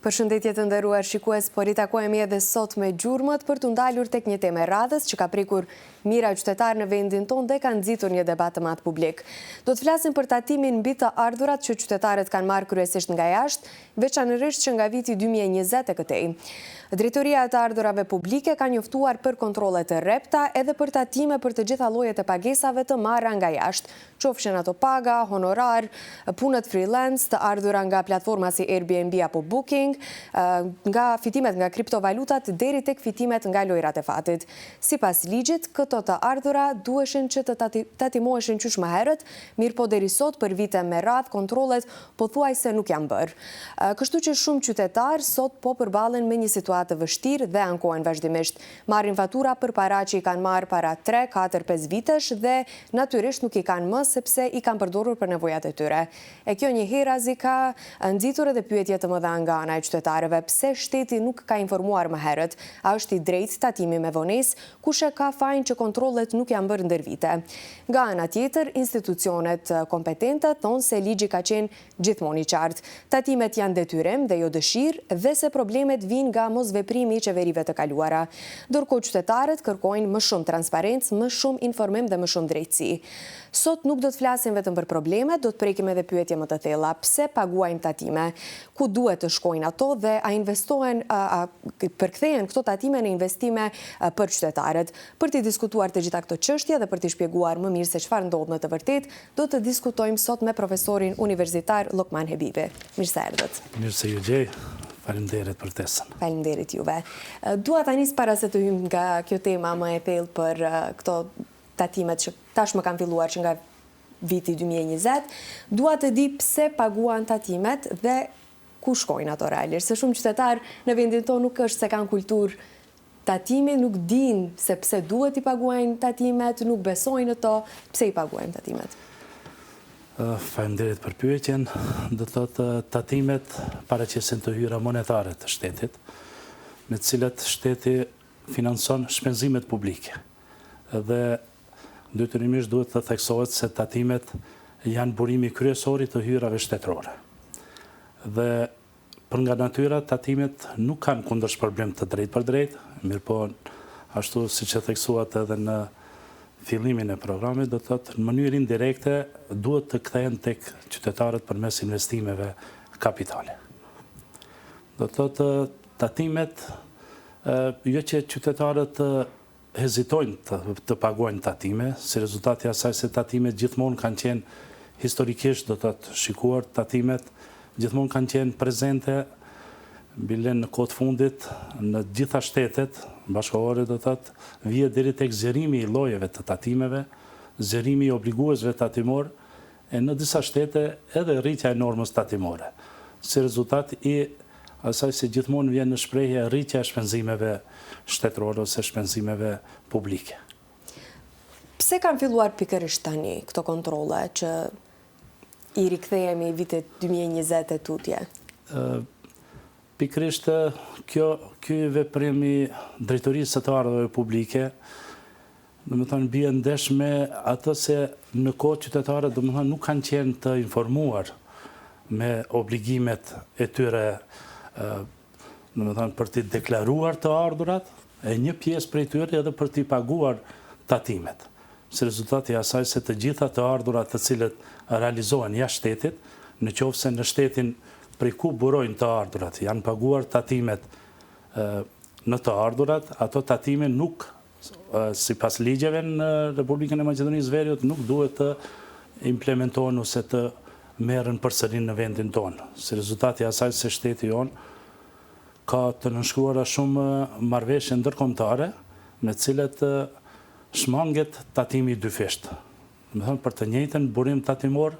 Përshëndetje të nderuar shikues, po ritakojemi edhe sot me gjurmët për të ndalur tek një temë radhës që ka prekur mira qytetarë në vendin tonë dhe ka nxitur një debat të madh publik. Do të flasim për tatimin mbi të ardhurat që qytetarët kanë marrë kryesisht nga jashtë, veçanërisht që nga viti 2020 e këtej. Drejtoria e të ardhurave publike ka njoftuar për kontrolle të rrepta edhe për tatime për të gjitha llojet e pagesave të marra nga jashtë, qofshin ato paga, honorar, punët freelance, të ardhura nga platforma si Airbnb apo Booking, nga fitimet nga kriptovalutat deri tek fitimet nga lojrat e fatit. Sipas ligjit, këto të ardhura duheshin që të tatimoheshin qysh më herët, mirë po deri sot për vite me radhë kontrollet pothuajse nuk janë bërë. Kështu që shumë qytetarë sot po përballen me një situatë të vështirë dhe ankohen vazhdimisht. Marrin fatura për para që i kanë marrë para 3, 4, 5 vitesh dhe natyrisht nuk i kanë më sepse i kanë përdorur për nevojat e tyre. E kjo një herazi ka nxitur edhe pyetje të mëdha nga ana e qytetarëve. Pse shteti nuk ka informuar më herët? A është i drejtë tatimi me vonesë? Kush e ka fajin që kontrollet nuk janë bërë ndër vite? Nga ana tjetër, institucionet kompetente thonë se ligji ka qenë gjithmonë i qartë. Tatimet janë detyrim dhe jo dëshirë dhe se problemet vijnë nga mosveprimi i qeverive të kaluara. Ndërkohë qytetarët kërkojnë më shumë transparencë, më shumë informim dhe më shumë drejtësi. Sot nuk do të flasim vetëm për problemet, do të prekim edhe pyetje më të thella. Pse paguajmë tatime? Ku duhet të shkojnë ato dhe a investohen, përkthehen këto tatime në investime për qytetarët? Për të diskutuar të gjitha këto çështje dhe për të shpjeguar më mirë se çfarë ndodh në të vërtetë, do të diskutojmë sot me profesorin universitar Lokman Hebibi. Mirë se erdhët. Mirë se ju gjej. Faleminderit për ftesën. Faleminderit juve. Dua ta nis para se të hym nga kjo tema më e thellë për këto tatimet që tashmë kanë filluar që nga viti 2020, dua të di pse paguan tatimet dhe ku shkojnë ato realisht. Se shumë qytetarë në vendin tonë nuk është se kanë kulturë tatimi, nuk dinë se pse duhet i paguajnë tatimet, nuk besojnë ato, pse i paguajnë tatimet. Faleminderit për pyetjen. Do të thotë tatimet paraqesin të hyra monetare të shtetit, me të cilat shteti financon shpenzimet publike. Dhe detyrimisht duhet të theksohet se tatimet janë burimi kryesor i të hyrave shtetërore. Dhe për nga natyra tatimet nuk kanë kundërshpërblim të drejtë për drejtë, mirë po ashtu siç e theksuat edhe në fillimin e programit, do të thotë në mënyrë indirekte duhet të kthehen tek qytetarët përmes investimeve kapitale. Do të thotë tatimet, jo që qytetarët hezitojnë të paguajnë tatime, si rezultati asaj se tatimet gjithmonë kanë qenë historikisht, do të thotë shikuar, tatimet gjithmonë kanë qenë prezente bile në kohët fundit në gjitha shtetet bashkëkohore, do të thotë vije deri tek zgjerimi i llojeve të tatimeve, zgjerimi i obliguesve tatimor, e në disa shtete edhe rritja e normës tatimore. Si rezultat i asaj se gjithmonë vjen në shprehje rritja e shpenzimeve shtetërore ose shpenzimeve publike. Pse kanë filluar pikërisht tani këto kontrolle që i rikthehemi vitet 2020 e tutje? Pikërisht ky veprim i drejtorisë së të ardhurave publike, domethënë bie ndesh me atë se në kohë qytetarët domethënë nuk kanë qenë të informuar me obligimet e tyre, domethënë për të deklaruar të ardhurat, e një pjesë prej tyre edhe për të paguar tatimet. Si rezultati i asaj se të gjitha të ardhurat të cilët realizohen jashtë shtetit, nëse në shtetin prej ku burojnë të ardhurat, janë paguar tatimet në të ardhurat, ato tatime nuk, sipas ligjeve në Republikën e Maqedonisë së Veriut, nuk duhet të implementohen ose të merren përsëri në vendin tonë. Si rezultati i asaj se shteti jonë ka të nënshkruara shumë marrëveshje ndërkombëtare, me të cilat shmanget tatimi dyfisht. Domethënë për të njëjtën burim tatimor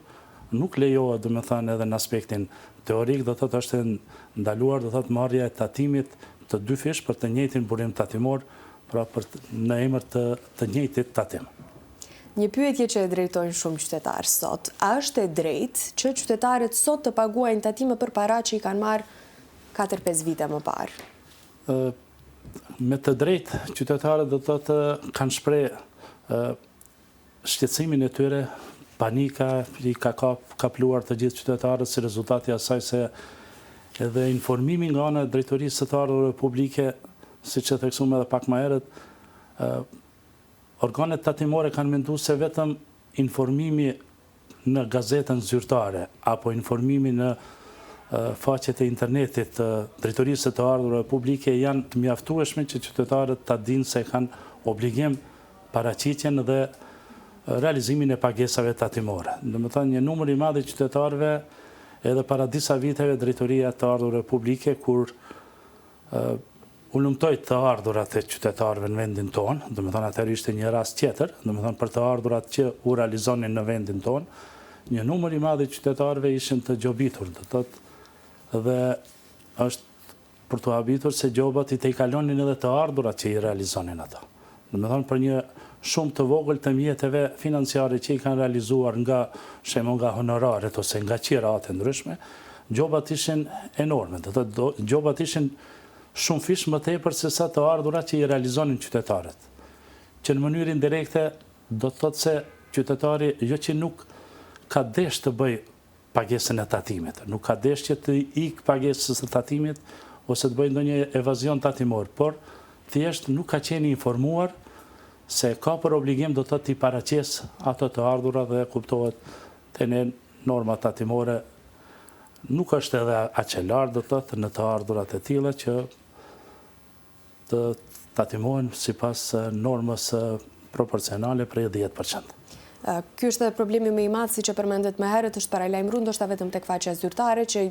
nuk lejohet, domethënë edhe në aspektin teorik, do thotë është ndaluar, do thotë marrja e tatimit të dyfish për të njëjtin burim tatimor, pra në emër të njëjtit tatim. Një pyetje që e drejtojnë shumë qytetarë sot. A është e drejtë që qytetarët sot të paguajnë tatime për para që i kanë marrë 4-5 vite më parë? Me të drejtë, qytetarët do thotë kanë shpreh shqetësimin e tyre, panika i ka kapluar të gjithë qytetarët si rezultati asaj se edhe informimi nga ana e Drejtorisë së të Ardhurave Publike, siç e theksuam edhe pak më herët, organet tatimore kanë menduar se vetëm informimi në gazetën zyrtare apo informimi në faqet e internetit të Drejtorisë të Ardhurave Publike janë të mjaftueshme që qytetarët ta dinë se kanë obligim paraqitjen dhe realizimin e pagesave tatimore. Domethënë një numër i madh i qytetarëve edhe para disa viteve Drejtoria të Ardhurave Publike kur u lumtoi të ardhurat e qytetarëve në vendin tonë, domethënë atëherë ishte një rast tjetër, domethënë për të ardhurat që u realizonin në vendin tonë, një numër i madh i qytetarëve ishin të gjobitur, do thotë, dhe është për të habitur se gjobat i tejkalonin edhe të ardhurat që i realizonin ata. Domethënë për një shumë të vogël të mjeteve financiare që i kanë realizuar nga nga honoraret ose nga qirate ndryshme, gjobat ishin enorme, do thotë gjobat ishin shumë fish më tepër se sa të ardhurat që i realizonin qytetarët. Që në mënyrë indirekte do të thotë se qytetari jo që nuk ka desh të bëj pagesën e tatimit, nuk ka desh që të ik pagesës e tatimit ose të bëj ndonjë evazion tatimor, por thjesht nuk ka qenë informuar se ka për obligim do të thotë t'i paraqes ato të ardhurat dhe kuptohet te ne norma tatimore nuk është edhe aq e lartë do të thotë në të ardhurat e tilla që të tatimohen sipas normës proporcionale prej 10%. Ky është edhe problemi më i madh, siç e përmendet më herët, është paralajmëruar ndoshta vetëm tek faqja zyrtare që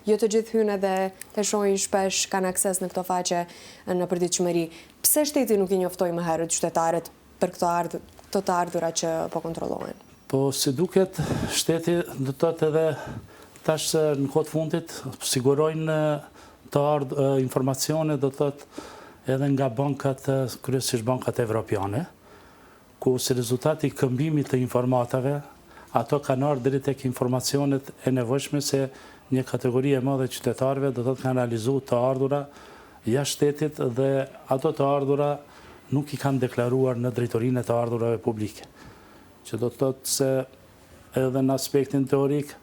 jo të gjithë hyjnë edhe e shohin shpesh, kanë akses në këto faqe në përditshmëri. Pse shteti nuk i njoftoi më herët qytetarët për këto të ardhura që po kontrollohen? Po si duket, shteti do të thotë edhe tash në kohë të fundit sigurojnë informacione do të thotë edhe nga bankat, kryesisht bankat evropiane, ku si rezultati i këmbimit të informatave, ato kanë ardhur deri tek informacionet e nevojshme se një kategori e madhe qytetarëve do të kanë realizuar të ardhura jashtë shtetit dhe ato të ardhura nuk i kanë deklaruar në Drejtorinë e të Ardhurave Publike. Që do të thotë se edhe në aspektin teorik,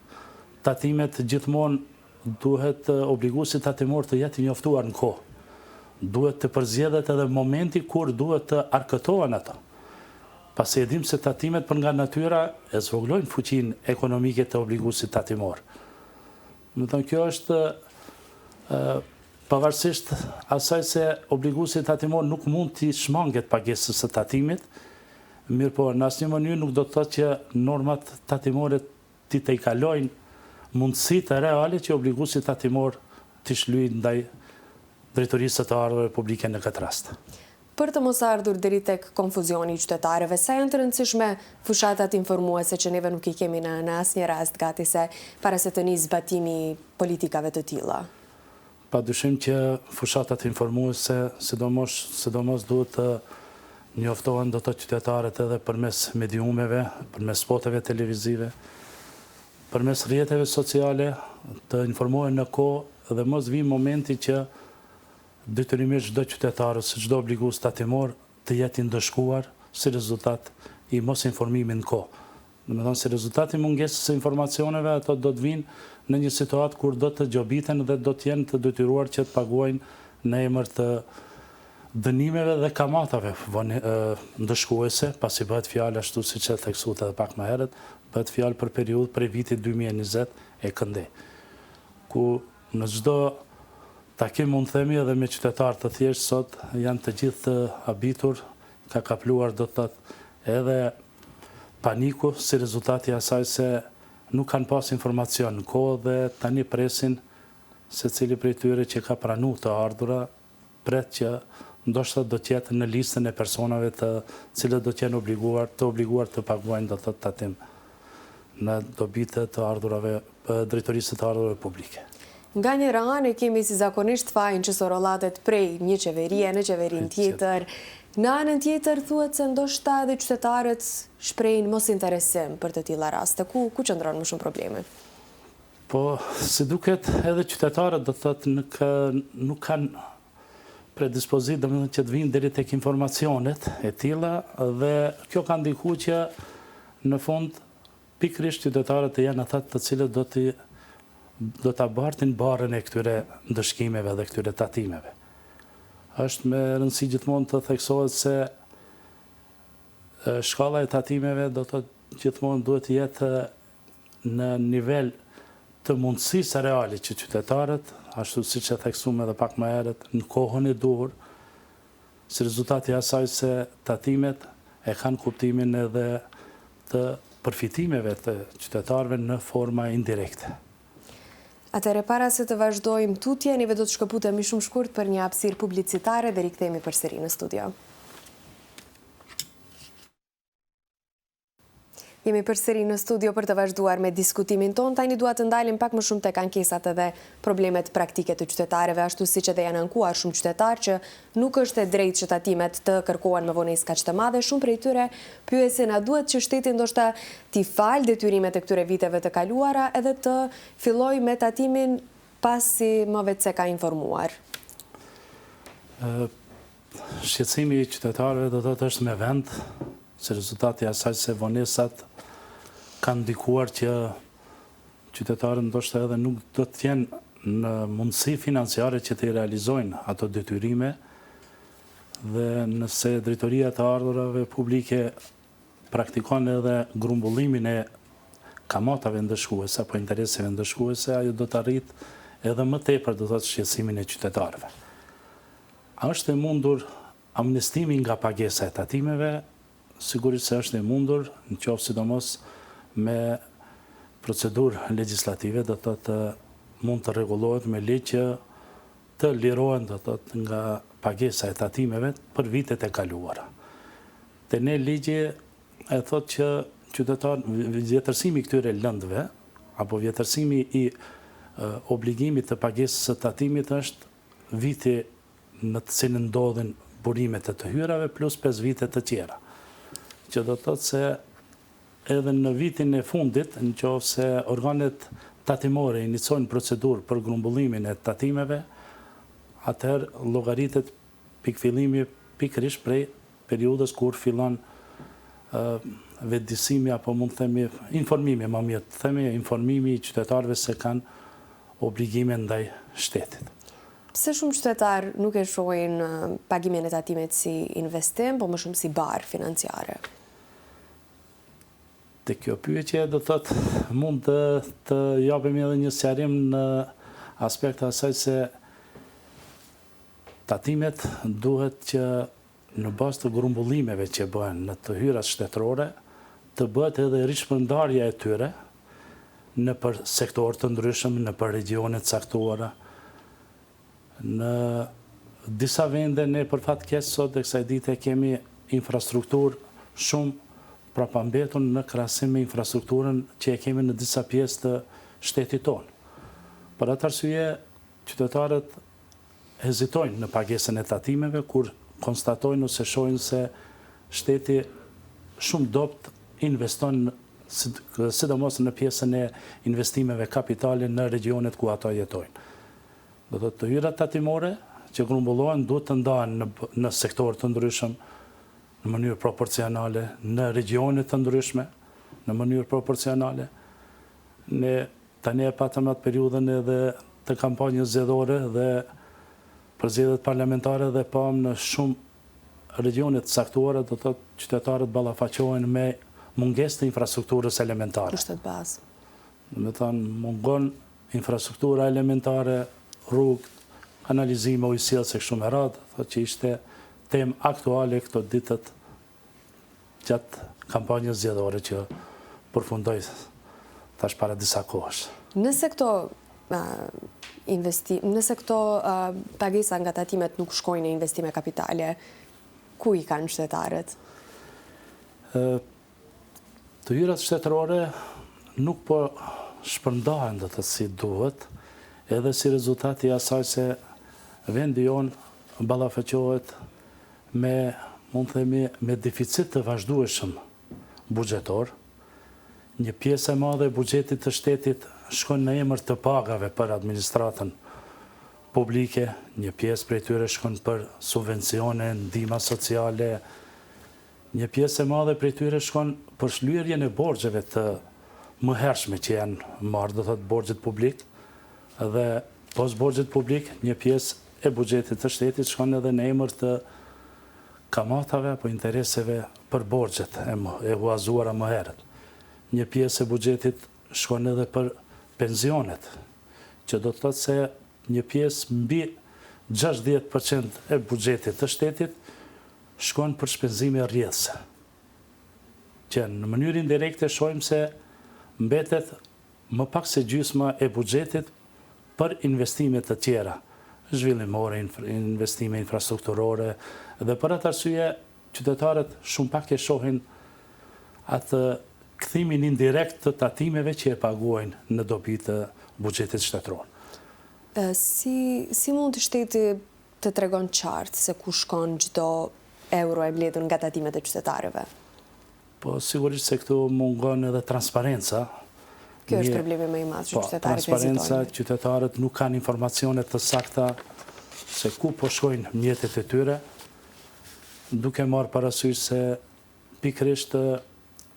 tatimet gjithmonë duhet obliguesi tatimor të jetë i njoftuar në kohë. Duhet të përzgjedhet edhe momenti kur duhet të arkëtohen ata. Pasi e dim se tatimet për nga natyra e zvoglojnë fuqinë ekonomike të obliguesit tatimor. Do të thonë kjo është pavarësisht asaj se obliguesi tatimor nuk mund t'i shmanget pagesës së tatimit, mirë po në asnjë mënyrë nuk do të thotë që normat tatimore t'i tejkalojnë mundësitë reale që obliguesi tatimor t'i shlyejë ndaj Drejtorisë të Ardhurave Publike në këtë rast. Për të mos ardhur deri tek konfuzioni i qytetarëve, sa janë të rëndësishme fushatat informuese që neve nuk i kemi në asnjë rast gati se para se të nisë zbatimi politikave të tilla? Padyshim që fushatat informuese, sidomos duhet të njoftohen do të qytetarët edhe përmes mediumeve, përmes spoteve televizive, përmes rrjeteve sociale, të informohen në kohë dhe mos vi momenti që detyrimisht çdo qytetar ose çdo obligues tatimor të jetë i ndëshkuar si rezultat i mos informimit në kohë. Domethënë si rezultat i mungesës së informacioneve ato do të vinë në një situatë kur do të gjobiten dhe do të jenë të detyruar që të paguajnë në emër të dënimeve dhe kamatave ndëshkuese, pasi bëhet fjalë ashtu siç e theksuat edhe pak më herët, bëhet fjalë për periudhë prej vitit 2020 e këndej, ku në çdo takim mund të themi edhe me qytetarë të thjeshtë sot janë të gjithë të habitur, ka kapluar do të thotë edhe paniku si rezultati i asaj se nuk kanë pas informacion në kohë dhe tani presin se cili prej tyre që ka pranuar të ardhura pret që ndoshta do të jetë në listën e personave të cilët do të jenë obliguar të paguajnë do të thotë tatim në dobitë të ardhurave Drejtorisë të Ardhurave Publike. Nga një anë kemi si zakonisht fajin që sorollatet prej një qeverie në qeverinë tjetër. Në anën tjetër thuhet se ndoshta edhe qytetarët shprehin mos interesim për të tilla raste. Ku qëndron më shumë problemi? Po, si duket edhe qytetarët do të thotë nuk kanë predispozit domethënë që të vinë deri tek informacionet e tilla dhe kjo ka ndikuar që në fund pikërisht qytetarët janë ata të cilët do të do të bartin barën e këtyre ndëshkimeve dhe këtyre tatimeve. Është me rëndësi gjithmonë të theksohet se shkalla e tatimeve do të gjithmonë duhet jetë në nivel të mundësisë reale që qytetarët, ashtu si që theksuam edhe pak më herët, në kohën e duhur, si rezultati asaj se tatimet e kanë kuptimin edhe të përfitimeve të qytetarëve në forma indirekte. Atëherë, para se të vazhdojmë tutje, neve do të shkëputemi shumë shkurt për një hapësirë publicitare dhe rikthehemi përsëri në studio. Jemi përsëri në studio për të vazhduar me diskutimin ton. Tani dua të ndalim pak më shumë tek ankesat edhe problemet praktike të qytetarëve, ashtu siç edhe janë ankuar shumë qytetarë që nuk është e drejtë që tatimet të kërkohen me vonesë kaq të madhe. Shumë prej tyre pyesen a duhet që shteti ndoshta t'i falë detyrimet e këtyre viteve të kaluara edhe të fillojë me tatimin pasi më vetë ka informuar. Shqetësimi i qytetarëve do të thotë është me vend, se rezultati asaj se vonesat kanë ndikuar që qytetarët ndoshta edhe nuk do të jenë në mundësi financiare që të realizojnë ato detyrime, dhe nëse drejtoria e ardhurave publike praktikon edhe grumbullimin e kamatave ndëshkuese apo intereseve ndëshkuese, ajo do të arrit edhe më tepër do të thotë shqetësimin e qytetarëve. A është e mundur amnestimi nga pagesa e tatimeve? Sigurisht se është e mundur, në qoftë sidomos me procedurë legislative, do të thotë mund të rregullohet me ligj që të lirohen do të thotë nga pagesa e tatimeve për vitet e kaluara. Te ne ligji e thotë që vjetërsimi i këtyre lëndëve apo vjetërsimi i obligimit të pagesës së tatimit është viti në të cilin ndodhin burimet e të hyrave plus 5 vite të tjera, që do të thotë se edhe në vitin e fundit, në qoftë se organet tatimore inicojnë procedurë për grumbullimin e tatimeve, atëherë llogaritet pikfillimi pikërisht prej periudhës kur fillon vetëdijsimi apo mund të themi informimi, më mirë të themi informimi i qytetarëve se kanë obligime ndaj shtetit. Pse shumë qytetarë nuk e shohin pagimin e tatimit si investim, po më shumë si barë financiare? Te kjo pyetje do thotë mund të japim edhe një sqarim në aspektin asaj se tatimet duhet që në bazë të grumbullimeve që bëhen në të hyrat shtetërore të bëhet edhe rishpërndarja e tyre në për sektorë të ndryshëm, në për regione të caktuara. Në disa vende ne për fat keq sot dhe kësaj dite kemi infrastrukturë shumë prapambetur në krahasim me infrastrukturën që e kemi në disa pjesë të shtetit tonë. Për atë arsye, qytetarët hezitojnë në pagesën e tatimeve kur konstatojnë ose shohin se shteti shumë dopt investon sidomos në pjesën e investimeve kapitale në regionet ku ata jetojnë. Do të thotë të hyrat tatimore që grumbullohen duhet të ndahen në sektorë të ndryshëm, në mënyrë proporcionale, në regione të ndryshme, në mënyrë proporcionale. Ne tani e patëm atë periudhën edhe të kampanjës zgjedhore dhe për zgjedhjet parlamentare dhe pam në shumë regione të caktuara, do të thotë qytetarët ballafaqohen me mungesë të infrastrukturës elementare. Kushtet bazë. Do të thonë mungon infrastruktura elementare, rrugë, kanalizime, ujësillëse kështu me radhë, thotë që ishte temë aktuale këto ditët gjatë kampanjës zgjedhore që përfundoi tash para disa kohësh. Nëse këto pagesa nga tatimet nuk shkojnë në investime kapitale, ku i kanë qytetarët? Të hyrat shtetërore nuk po shpërndahen do të si duhet, edhe si rezultati i asaj se vendi jonë ballafaqohet me, mund të themi, me deficit të vazhdueshëm buxhetor. Një pjesë e madhe e buxhetit të shtetit shkon në emër të pagave për administratën publike, një pjesë prej tyre shkon për subvencione, ndihma sociale, një pjesë e madhe prej tyre shkon për shlyerjen e borxheve të mëhershme që janë marrë, do thotë borxhet publik, Dhe pos borxhet publik, një pjesë e buxhetit të shtetit shkon edhe në emër të kamatave apo intereseve për borxhet e huazuara më herët. Një pjesë e buxhetit shkon edhe për pensionet, që do të thotë se një pjesë mbi 60% e buxhetit të shtetit shkon për shpenzime rrjedhëse. Që në mënyrë indirekte shohim se mbetet më pak se gjysma e buxhetit për investime të tjera, zhvillimore, investime infrastrukturore, dhe për atë arsye qytetarët shumë pak e shohin atë kthimin indirekt të tatimeve që e paguajnë në dobi të buxhetit shtetëror. Si mund shteti të tregon qartë se ku shkon çdo euro e mbledhur nga tatimet e qytetarëve? Po sigurisht se këtu mungon edhe transparenca. Kjo është problemi më i madh që qytetarët hezitojnë. Transparenca, qytetarët nuk kanë informacione të sakta se ku po shkojnë mjetet e tyre, duke marrë parasysh se pikërisht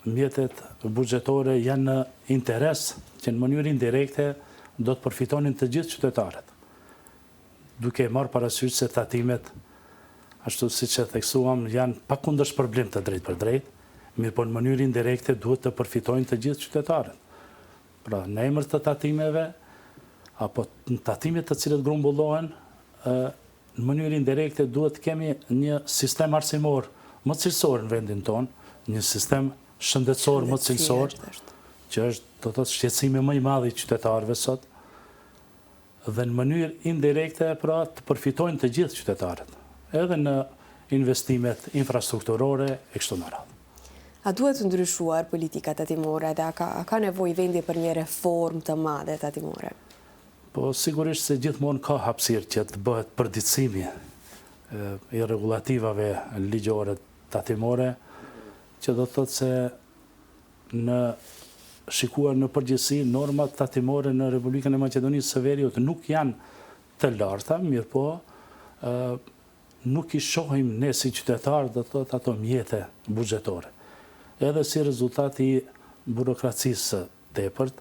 mjetet buxhetore janë në interes që në mënyrë indirekte do të përfitonin të gjithë qytetarët. Duke marrë parasysh se tatimet, ashtu siç e theksuam, janë pakundërsh problem të drejtë për drejtë, mirë po në mënyrë indirekte duhet të përfitojnë të gjithë qytetarët. Pra, në emër të tatimeve, apo në tatimet të cilët grumbullohen, në mënyrë indirekte duhet kemi një sistem arsimor më cilësor në vendin tonë, një sistem shëndetësor më cilësor, që është do të thotë shqetësimi më i madh i qytetarëve sot, dhe në mënyrë indirekte pra të përfitojnë të gjithë qytetarët, edhe në investimet infrastrukturore e kështu me radhë. A duhet të ndryshuar politika tatimore dhe a ka nevojë vendi për një reformë të madhe tatimore? Po sigurisht se gjithmonë ka hapësirë që të bëhet përditësimi i regulativave ligjore tatimore, që do të thotë se në shikuar në përgjithësi normat tatimore në Republikën e Maqedonisë së Veriut nuk janë të larta, mirë po nuk i shohim ne si qytetarë do të thotë ato mjete buxhetore. Edhe si rezultati i burokracisë tepërt,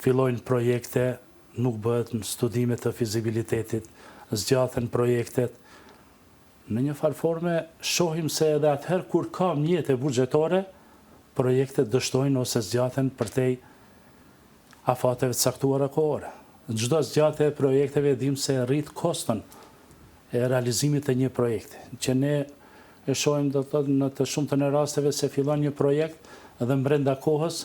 fillojnë projekte, nuk bëhet në studime të fizibilitetit, zgjathen projektet. Në një farë forme shohim se edhe atëherë kur ka mjete buxhetore, projektet dështojnë ose zgjathen përtej afateve të caktuara kohore. Çdo zgjatje e projekteve dim se rrit koston e realizimit të një projekti, që ne e shohim do të thotë në të shumtën e rasteve se fillon një projekt dhe brenda kohës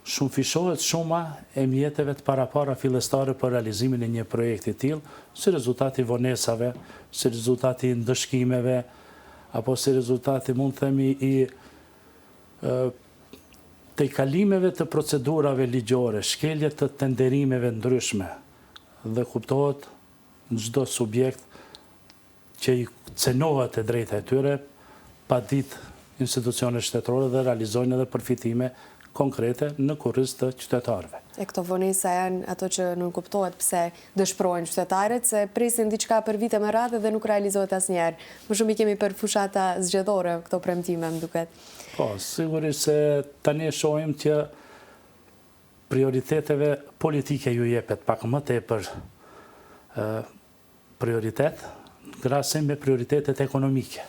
shumë fishohet shuma e mjeteve të parapara fillestare për realizimin e një projekti të tillë, si rezultati vonesave, si rezultati ndëshkimeve, apo si rezultati mund të themi i tejkalimeve të procedurave ligjore, shkelje të tenderimeve ndryshme, dhe kuptohet në çdo subjekt që i cenohet e drejta e tyre, pa ditë institucione shtetërore dhe realizojnë edhe përfitime konkrete në kurriz të qytetarëve. E këto vonesa janë ato që nuk kuptohet pse dëshpërojnë qytetarët, se presin diçka për vite me radhë dhe nuk realizohet asnjëherë. Më shumë i kemi për fushata zgjedhore këto premtime, më duket. Po, sigurisht se tani shohim që prioriteteve politike ju jepet pak më tepër prioritet, krahasim me prioritetet ekonomike.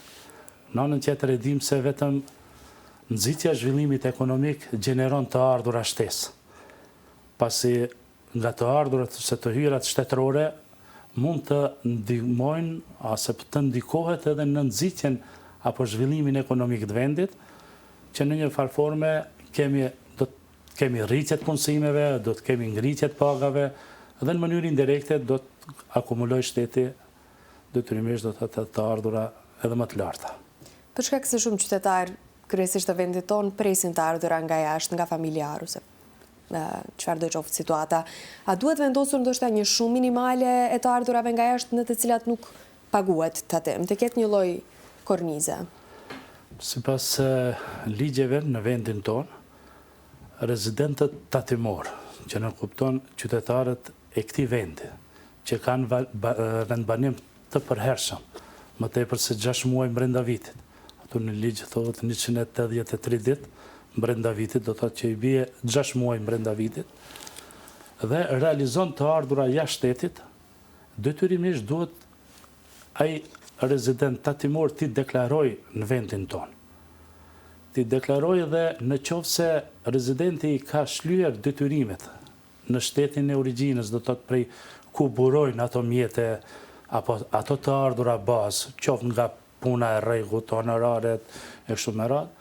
Në anën tjetër e dim se vetëm nxitja e zhvillimit ekonomik gjeneron të ardhura shtesë. Pasi nga të ardhurat ose të hyrat shtetërore mund të ndihmojnë ose të ndikohet edhe në nxitjen apo zhvillimin ekonomik të vendit, që në një farë forme do të kemi rritje të punësimeve, do të kemi ngritje të pagave dhe në mënyrë indirekte do të akumuloj shteti detyrimisht do të ardhura edhe më të larta. Për shkak se shumë qytetarë kryesisht të vendit tonë presin të ardhura nga jashtë, nga familjarë ose çfarë do qoftë situata, a duhet vendosur ndoshta një shumë minimale e të ardhurave nga jashtë në të cilat nuk paguhet tatim, të ketë një lloj kornize? Sipas ligjeve në vendin tonë, rezidentët tatimor, që në kupton qytetarët e këtij vendi, që kanë vendbanim të përhershëm, më tepër se 6 muaj brenda vitit. Ato në ligj thotë 183 ditë brenda vitit, do thotë që i bie 6 muaj brenda vitit. dhe realizon të ardhura jashtë shtetit, detyrimisht duhet ai rezident tatimor ti deklaroj në vendin tonë. Ti deklaroj dhe në qoftë se rezidenti ka shlyer detyrimet në shtetin e origjinës, do të thotë prej ku burojnë ato mjete apo ato të ardhura bazë, qoftë nga puna e rregut, honoraret e kështu me radhë,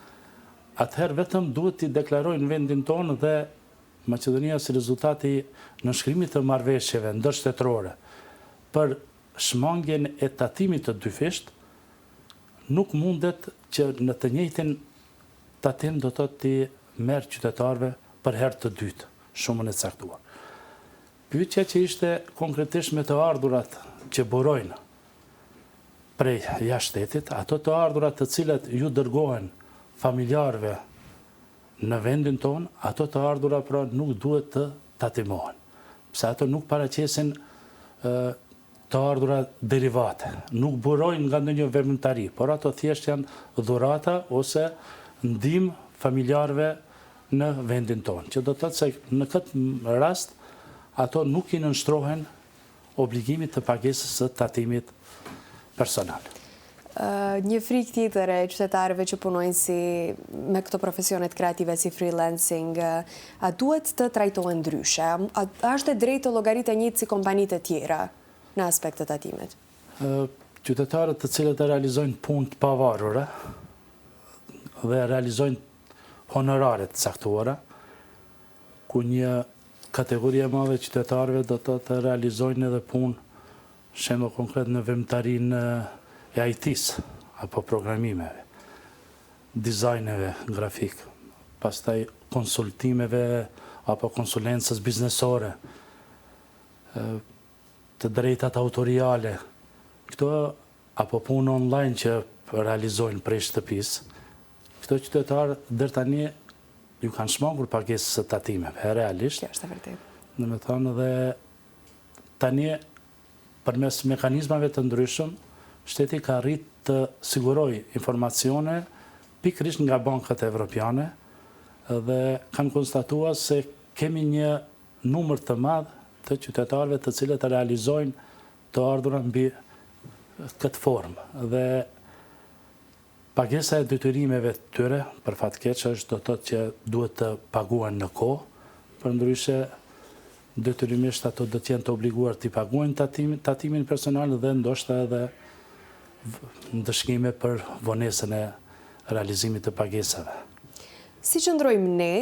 atëherë vetëm duhet t'i deklarojnë në vendin tonë dhe Maqedonia si rezultati nënshkrimit të marrëveshjeve ndërshtetërore për shmangjen e tatimit të dyfisht, nuk mundet që në të njëjtin tatim do të t'i merë qytetarëve për herë të dytë, shumën e caktuar. Pyetja që ishte konkretisht me të ardhurat që burojnë prej jashtë shtetit, ato të ardhurat të cilat ju dërgohen familjarëve në vendin tonë, ato të ardhura pra nuk duhet të tatimohen. Pse ato nuk paraqesin të ardhura derivate, nuk burojnë nga ndonjë veprimtari, por ato thjesht janë dhurata ose ndihmë familjarëve në vendin tonë. Që do të thotë se në këtë rast ato nuk i nënshtrohen obligimit të pagesës së tatimit personal. Një frikë tjetër e qytetarëve që punojnë me këto profesionet kreative si freelancing, a duhet të trajtohen ndryshe? A është e drejtë të llogaritet njëjtë si kompanitë e tjera në aspekt të tatimit? Qytetarët të cilët e realizojnë punë të pavarura dhe realizojnë honorare të caktuara, ku një kategori e madhe qytetarëve do të realizojnë edhe punë, shembull konkret në veprimtarinë e IT-s, apo programimeve, dizajneve grafik, pastaj konsultimeve apo konsulencës biznesore, të drejtat autoriale, këto apo punë online që realizojnë prej shtëpisë, këto qytetarë deri tani ju kanë shmangur pagesës së tatimeve, realisht. Kjo është e vërtetë. Domethënë dhe tani përmes mekanizmave të ndryshëm shteti ka arrit të siguroj informacione pikërisht nga bankat evropiane dhe kanë konstatuar se kemi një numër të madh të qytetarëve të cilët realizojnë të ardhura mbi këtë formë. Dhe pagesa e detyrimeve të tyre, për fat keq, është do të thotë që duhet të paguhen në kohë, përndryshe detyrimisht ato do të jenë të obliguar të paguajnë tatimin personal dhe ndoshta edhe ndëshkime për vonesën e realizimit të pagesave. Si qëndrojmë ne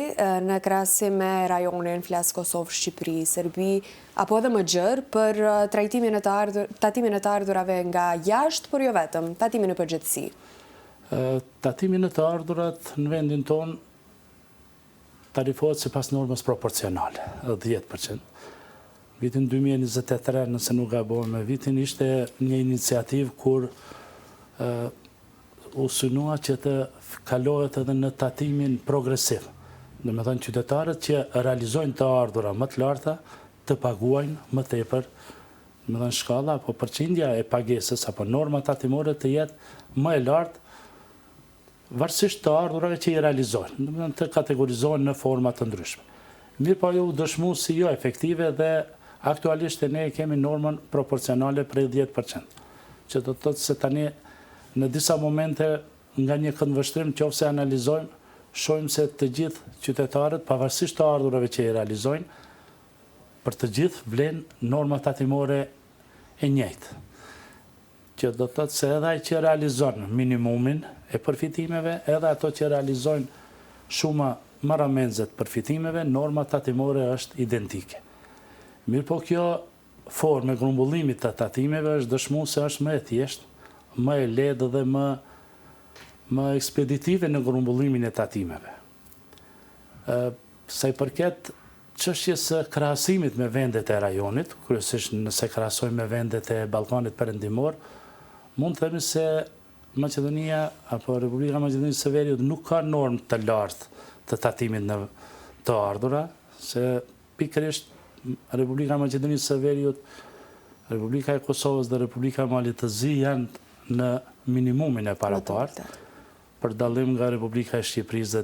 në krahasim me rajonin flas Kosovë, Shqipëri, Serbi, apo edhe më gjerë për trajtimin e tatimin e të ardhurave nga jashtë, por jo vetëm, tatimin në përgjithësi? Tatimin e të ardhurat në vendin tonë tarifohet sipas normës proporcionale, 10%. Vitin 2023, nëse nuk gabohem me vitin, ishte një iniciativë kur u synua që të kalohet edhe në tatimin progresiv. Domethënë qytetarët që realizojnë të ardhura më të larta të paguajnë më tepër, domethënë shkalla apo përqindja e pagesës apo norma tatimore të jetë më e lartë varësisht të ardhurave që i realizojnë, domethënë të kategorizohen në forma të ndryshme. Mirë po ju dëshmu si jo efektive dhe aktualisht ne kemi normën proporcionale prej 10%, që do të thotë se tani në disa momente nga një këndvështrim qofse analizojmë, shohim se të gjithë qytetarët, pavarësisht të ardhurave që i realizojnë, për të gjithë vlen norma tatimore e njëjtë. Që do të thotë se edhe ai që realizon minimumin e përfitimeve, edhe ato që realizojnë shuma më ramenzet përfitimeve, norma tatimore është identike. Mirë po kjo formë e grumbullimit të tatimeve është dëshmuar se është më e thjeshtë, më e lehtë dhe më ekspeditive në grumbullimin e tatimeve. Sa i përket çështjes së krahasimit me vendet e rajonit, kryesisht nëse krahasojmë me vendet e Ballkanit Perëndimor, mund të themi se Maqedonia apo Republika Maqedonisë së Veriut nuk ka normë të lartë të tatimit në të ardhura, se pikërisht Republika Maqedonisë së Veriut, Republika e Kosovës dhe Republika e Malit të Zi janë në minimumin e parapartë, për dallim nga Republika e Shqipërisë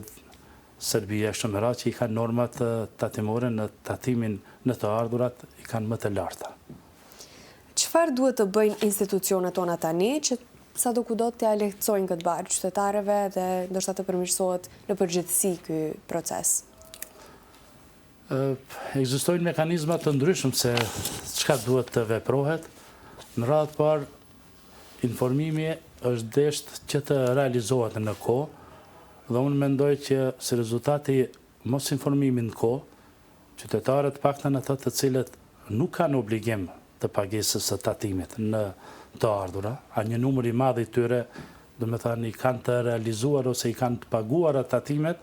Serbia kështu me radhë që i kanë normat tatimore në tatimin në të ardhurat i kanë më të larta. Çfarë duhet të bëjnë institucionet tona tani që sado kudo t'ia lehtësojnë këtë barë qytetarëve dhe ndoshta të përmirësohet në përgjithësi ky proces? Ekzistojnë mekanizma të ndryshëm se çka duhet të veprohet. Në radhë parë, informimi është desht që të realizohet në kohë, dhe unë mendoj që si rezultati mos informimi në kohë, qytetarët paktën ato të cilët nuk kanë obligim të pagesës së tatimit në të ardhura, a një numër i madh i tyre, do të thënë, i kanë të realizuar ose i kanë të paguar tatimet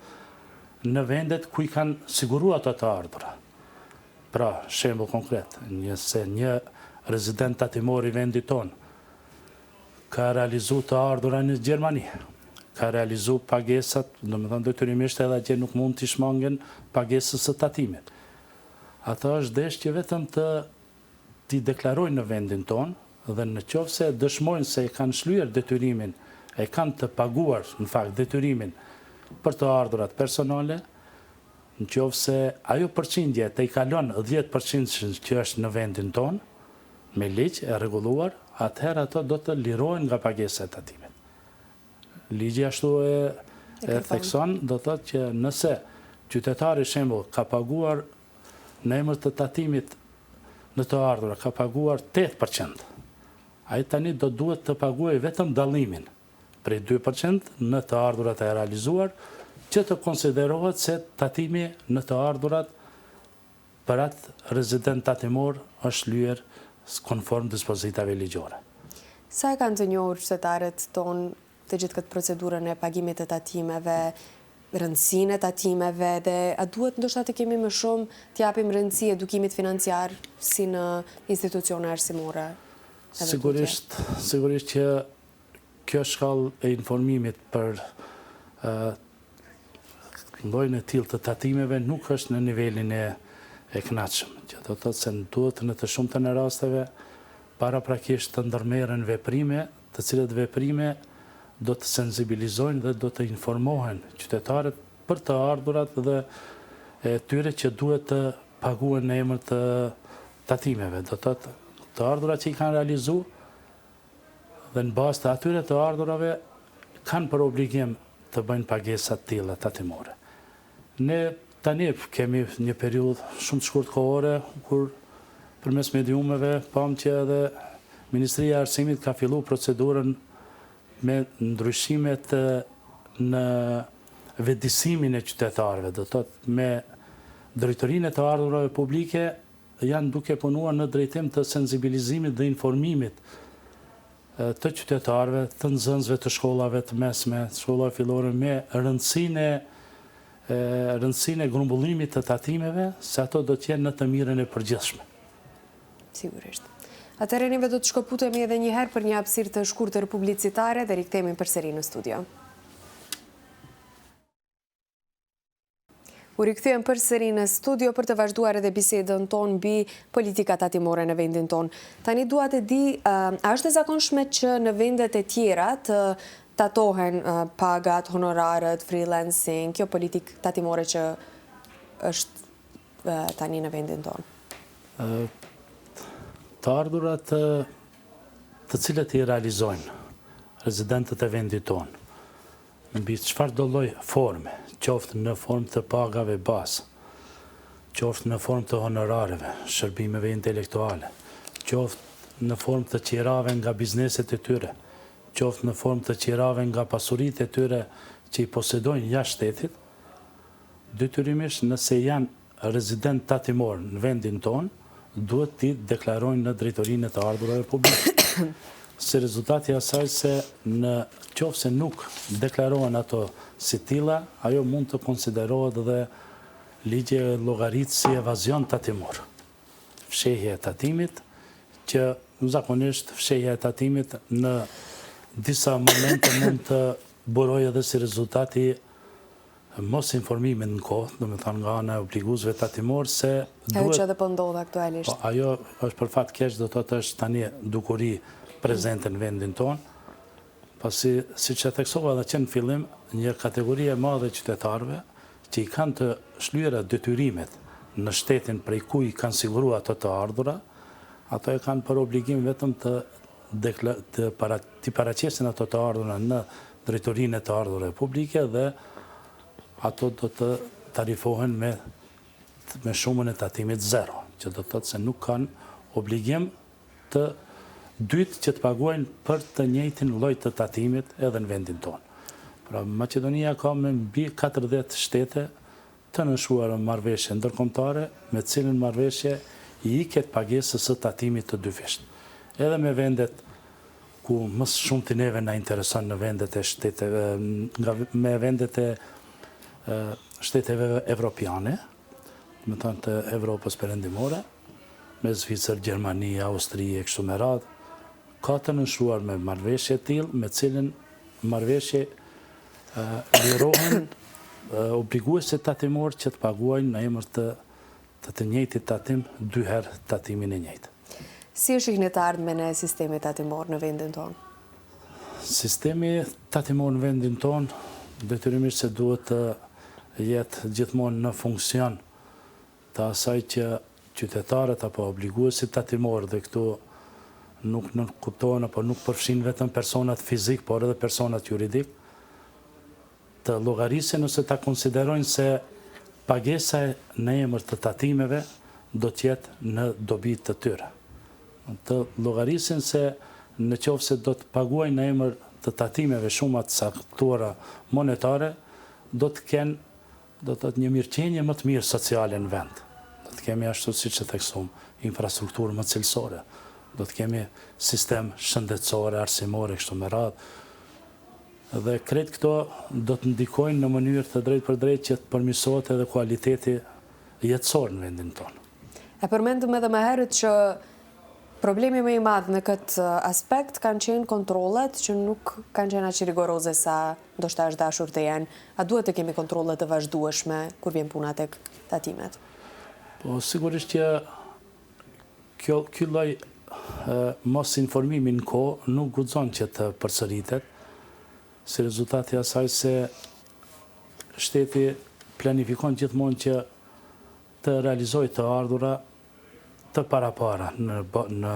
në vendet ku i kanë siguruar ato të ardhura. Pra, shembull konkret, nëse një rezident tatimor i vendit tonë ka realizu të ardhura në Gjermani, ka realizu pagesat, do të thënë detyrimisht edhe atje nuk mund t'i shmangen pagesës së tatimit. Ata është desh që vetëm t'i deklarojnë në vendin tonë dhe në qoftë se dëshmojnë se e kanë shlyer detyrimin, e kanë të paguar në fakt detyrimin për të ardhurat personale, në qoftë se ajo përqindje të i kalon 10% që është në vendin tonë, me ligj e rregulluar, atëherë ato do të lirohen nga pagesa e tatimit. Ligji ashtu e thekson, do thotë që nëse qytetari shembull ka paguar në emër të tatimit në të ardhura, ka paguar 8%, ai tani do duhet të paguajë vetëm dallimin prej 2% në të ardhurat e realizuar, që të konsiderohet se tatimi në të ardhurat për atë rezident tatimor është lyer konform dispozitave ligjore. Sa e kanë të njohur qytetarët tonë të gjithë këtë procedurën e pagimit të tatimeve, rëndësinë e tatimeve, dhe a duhet ndoshta të kemi më shumë të japim rëndësi edukimit financiar si në institucione arsimore? Sigurisht që kjo shkallë e informimit për llojin e tillë të tatimeve nuk është në nivelin e kënaqshëm, që do të thotë se duhet në të shumtën e rasteve paraprakisht të ndërmerren veprime, të cilët veprime do të sensibilizojnë dhe do të informohen qytetarët për të ardhurat dhe tyre që duhet të paguhen në emër të tatimeve. Do të thotë të ardhurat që i kanë realizu dhe në bazë të atyre të ardhurave kanë për obligim të bëjnë pagesat të tilla tatimore. Ne tani kemi një periudhë shumë të shkurtë kohore kur përmes mediumeve pam që edhe Ministria e Arsimit ka filluar procedurën me ndryshimet në vetëdijsimin e qytetarëve, do thotë me drejtorinë e të ardhurave publike janë duke punuar në drejtim të sensibilizimit dhe informimit të qytetarëve, të nxënësve të shkollave të mesme, të shkollave fillore, me rëndësinë e grumbullimit të tatimeve, se ato do të jenë në të mirën e përgjithshme. Sigurisht. Atëherë neve do të shkëputemi edhe një herë për një hapësirë të shkurtër publicitare dhe rikthehemi përsëri në studio. U rikthyem përsëri në studio për të vazhduar edhe bisedën tonë mbi politika tatimore në vendin tonë. Tani dua të di, a është e zakonshme që në vendet e tjera të tatohen pagat, honorarët, freelancing, kjo politikë tatimore që është tani në vendin tonë? Të ardhurat të cilët i realizojnë rezidentët e vendit tonë, mbi çfarë do lloj forme, qoftë në formë të pagave bazë, qoftë në formë të honorareve, shërbimeve intelektuale, qoftë në formë të qirave nga bizneset e tyre, qoftë në formë të qirave nga pasuritë e tyre që i posedojnë jashtë shtetit, detyrimisht nëse janë rezident tatimor në vendin tonë, duhet t'i deklarojnë në drejtorinë e të ardhurave publike. Si rezultati asaj se në qoftë se nuk deklarohen ato si tilla, ajo mund të konsiderohet dhe ligje llogarit si evazion tatimor. Fshehje e tatimit, që zakonisht fshehja e tatimit në disa momente mund të burojë edhe si rezultati mos informimin në kohë, do me thënë nga ana e obliguesve tatimor, se ajo që edhe po ndodh aktualisht. Ajo është për fat keq, do të thotë është tani dukuri prezente në vendin tonë, pasi siç e theksova edhe që në fillim, një kategori e madhe qytetarëve që i kanë të shlyera detyrimet në shtetin prej ku i kanë sigurua ato të ardhura, ato e kanë për obligim vetëm të paraqesin ato të ardhura në drejtorinë të ardhura publike dhe ato do të tarifohen me shumën e tatimit zero, që do të thotë se nuk kanë obligim të dytë që të paguajnë për të njëjtin lloj të tatimit edhe në vendin tonë. Pra, Maqedonia ka me mbi 40 shtete të nënshuar marrëveshje ndërkombëtare, me cilën marrëveshje i iket pagesës së tatimit të dyfisht. Edhe me vendet ku më shumë të neve na intereson në vendet e shteteve, me vendet e shteteve evropiane, me thënë të Evropës perëndimore, me Zvicër, Gjermani, Austri e kështu me radhë, ka të nënshuar me marrëveshje të tillë, me cilën marrëveshje lirohen obliguese tatimor që të paguajnë në emër të njëjtit tatim 2 herë tatimin e njëjtë. Si është shihni të ardhmen e sistemit tatimor në vendin tonë? Sistemi tatimor në vendin tonë detyrimisht se duhet të jetë gjithmonë në funksion të asaj që qytetarët apo obliguesit tatimor, dhe këtu nuk kuptohen apo nuk përfshin vetëm personat fizik, por edhe personat juridik, të llogarisin ose ta konsiderojnë se pagesa në emër të tatimeve do të jetë në dobi të tyre. Të llogarisin se në qoftë se do të paguajnë në emër të tatimeve shumë të saktuara monetare, do të kenë një mirëqenie më të mirë sociale në vend. Do të kemi ashtu siç e theksuam, infrastrukturë më cilësore. Do të kemi sistem shëndetësor, arsimor kështu me radhë. Dhe krejt këto do të ndikojnë në mënyrë të drejtë për drejtë që të përmirësohet edhe kualiteti jetësor në vendin tonë. E përmendëm edhe më herët që problemi më i madh në këtë aspekt kanë qenë kontrollet që nuk kanë qenë aq rigoroze sa ndoshta është dashur të jenë. A duhet të kemi kontrolle të vazhdueshme kur vjen puna tek tatimet? Po sigurisht që ky lloj mos informimi në kohë nuk guxon që të përsëritet, si rezultati asaj se shteti planifikon gjithmonë që të realizojë të ardhura të parapara në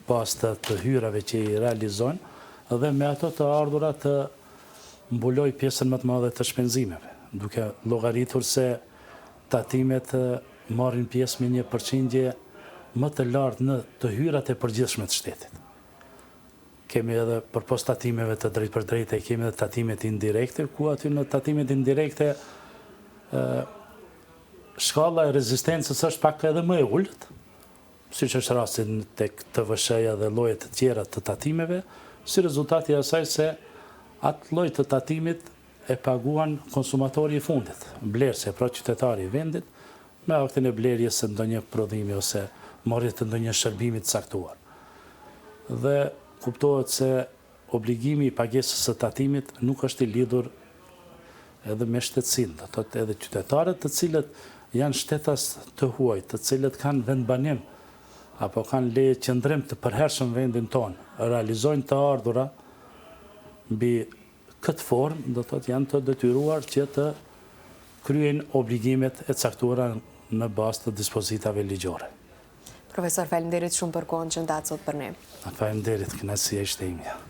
bazë të hyrave që i realizojnë dhe me ato të ardhura të mbuloj pjesën më të madhe të shpenzimeve, duke llogaritur se tatimet marrin pjesë me një përqindje më të lartë në të hyrat e përgjithshme të shtetit. Kemi edhe përpos tatimeve të drejtë për drejtë, kemi edhe tatimet indirekte, ku aty në tatimet indirekte shkalla e rezistencës është pak edhe më e ulët, siç është rasti tek TVSH-ja dhe llojet të tjera të tatimeve, si rezultati i asaj se atë lloj të tatimit e paguan konsumatori i fundit, blerësi, pra qytetari i vendit, me aktin e blerjes së ndonjë prodhimi ose marrjes të ndonjë shërbimi të caktuar. Dhe kuptohet se obligimi i pagesës së tatimit nuk është i lidhur edhe me shtetësinë, do thotë edhe qytetarët të cilët janë shtetas të huaj, të cilët kanë vendbanim apo kanë leje qëndrim të përhershëm vendin tonë, realizojnë të ardhura mbi këtë formë, do thotë janë të detyruar që të kryejnë obligimet e caktuara në bazë të dispozitave ligjore. Profesor, faleminderit shumë për kohën që ndatë sot për ne. Faleminderit, kënaqësia ishte imja.